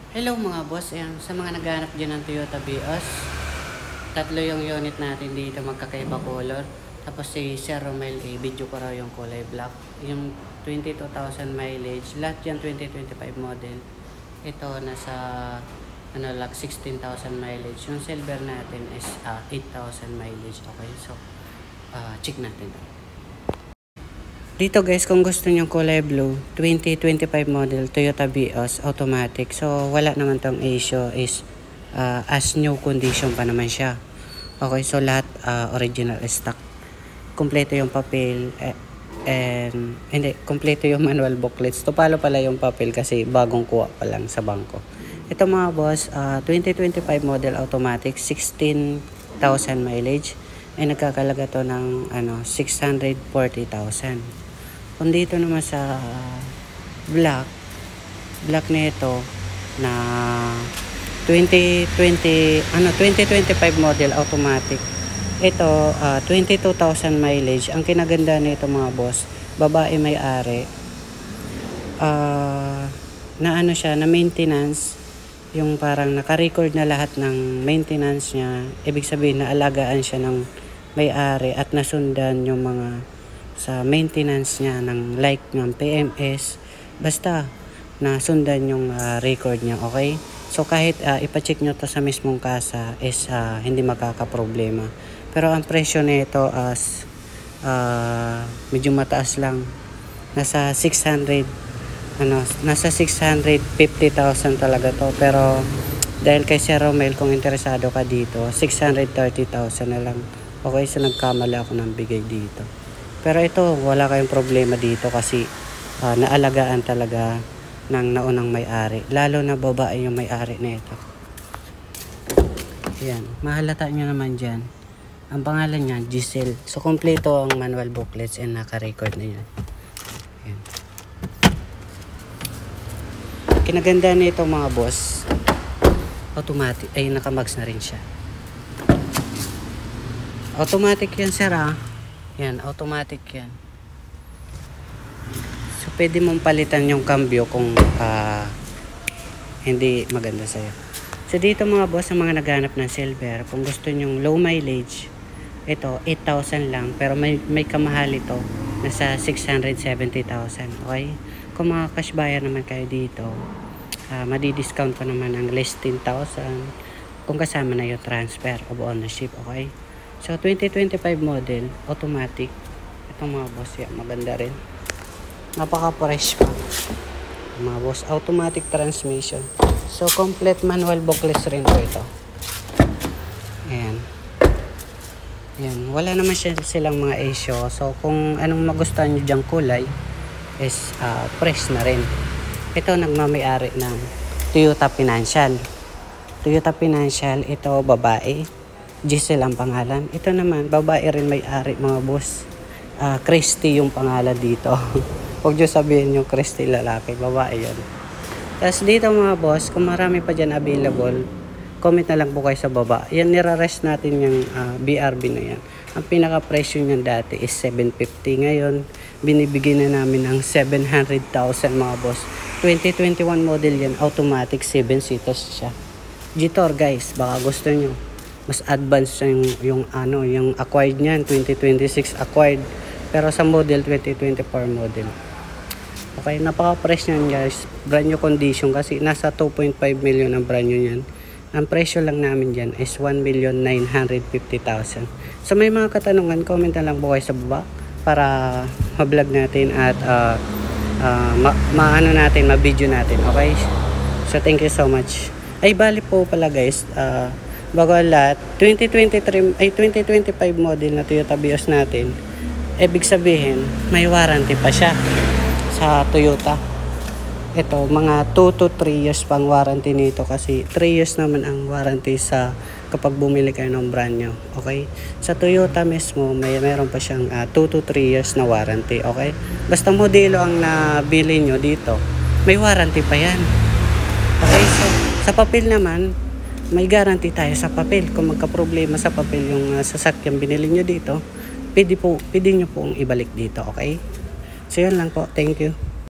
Hello mga boss, ayan, sa mga naghahanap dyan ng Toyota Vios, tatlo yung unit natin dito, magkakaiba color. Tapos si Sir Romel, video ko raw yung kulay black. Yung 22,000 mileage, lahat yan 2025 model. Ito nasa like 16,000 mileage. Yung silver natin is 8,000 mileage. Okay, so check natin. Dito guys, kung gusto nyo kulay blue, 2025 model Toyota Vios automatic. So wala naman tong issue, is as new condition pa naman siya. Okay, so lahat original stock. Kompleto yung papel and hindi, kompleto yung manual booklets. Tupalo pala yung papel kasi bagong kuha pa lang sa bangko. Ito mga boss, 2025 model automatic, 16,000 mileage. Ay nagkakalaga to ng 640,000. Kung dito naman sa black nito na 2025 model automatic. Ito 22,000 mileage. Ang kinaganda nito mga boss, babae may-ari. Na siya, na maintenance, yung parang naka-record na lahat ng maintenance niya. Ibig sabihin na alagaan siya ng may-ari at nasundan yung mga sa maintenance niya ng like ng PMS, basta nasundan yung record niya. Okay, so kahit ipacheck nyo to sa mismong kasa is hindi magkakaproblema. Pero ang presyo nito as medyo mataas lang, nasa 650,000 talaga to. Pero dahil kay Sir Romel, kung interesado ka dito, 630,000 na lang. Okay, so nagkamali ako ng bigay dito. Pero ito, wala kayong problema dito kasi naalagaan talaga ng naunang may-ari. Lalo na babae yung may-ari na ito. Ayan, mahalata nyo naman dyan. Ang pangalan niya, Giselle. So, kompleto ang manual booklets and naka-record na yan. Ayan. Kinaganda na ito mga boss, automatic, ay nakamags na rin siya. Automatic yan sir Yan, automatic yan. So, pwede mong palitan yung cambio kung hindi maganda sa'yo. So, dito mga boss, sa mga naghanap ng silver, kung gusto nyong low mileage, ito, 8,000 lang. Pero may kamahal ito, nasa 670,000. Okay? Kung mga cash buyer naman kayo dito, madi-discount pa naman ang less 10,000 kung kasama na yung transfer of ownership. Okay? So, 2025 model, automatic. Itong mga boss, yan, maganda rin. Napaka-fresh pa. Mga boss, automatic transmission. So, complete manual booklets rin po ito. Ayan. Ayan. Wala naman silang mga issue. So, kung anong magustuhan nyo dyang kulay, is fresh na rin. Ito, nagmamayari ng Toyota Financial. Toyota Financial, ito, babae. Giselle ang pangalan. Ito naman, babae rin may-ari mga boss. Christy yung pangalan dito. Huwag nyo sabihin yung Christy lalaki, babae yun. Tapos dito mga boss, kung marami pa dyan available, comment na lang po kayo sa baba. Yan, nirarest natin yung BRB na yan. Ang pinaka-presyo niyan dati is 750. Ngayon, binibigyan na namin ng 700,000 mga boss. 2021 model yan, automatic 7 seaters siya. Gitor guys, baka gusto nyo. Mas advanced yung acquired niyan, 2026 acquired. Pero sa model, 2024 model. Okay, napaka-fresh niyan guys. Brand new condition kasi nasa 2.5 million ang brand new niyan. Ang presyo lang namin dyan is 1,950,000. So may mga katanungan, comment na lang po kayo sa baba para ma-vlog natin at ma-video natin. Okay? So thank you so much. Ay, bali po pala guys, bago lahat, 2025 model na Toyota Vios natin, ibig sabihin, may warranty pa siya sa Toyota. Ito, mga 2 to 3 years pang warranty nito kasi 3 years naman ang warranty sa kapag bumili kayo ng brand new. Okay? Sa Toyota mismo, meron pa siyang 2 to 3 years na warranty. Okay? Basta modelo ang nabili nyo dito, may warranty pa yan. Okay? So, sa papel naman, may guarantee tayo sa papel. Kung magka-problema sa papel yung sasakyan binili nyo dito, pwede nyo pong ibalik dito, okay? So, yun lang po. Thank you.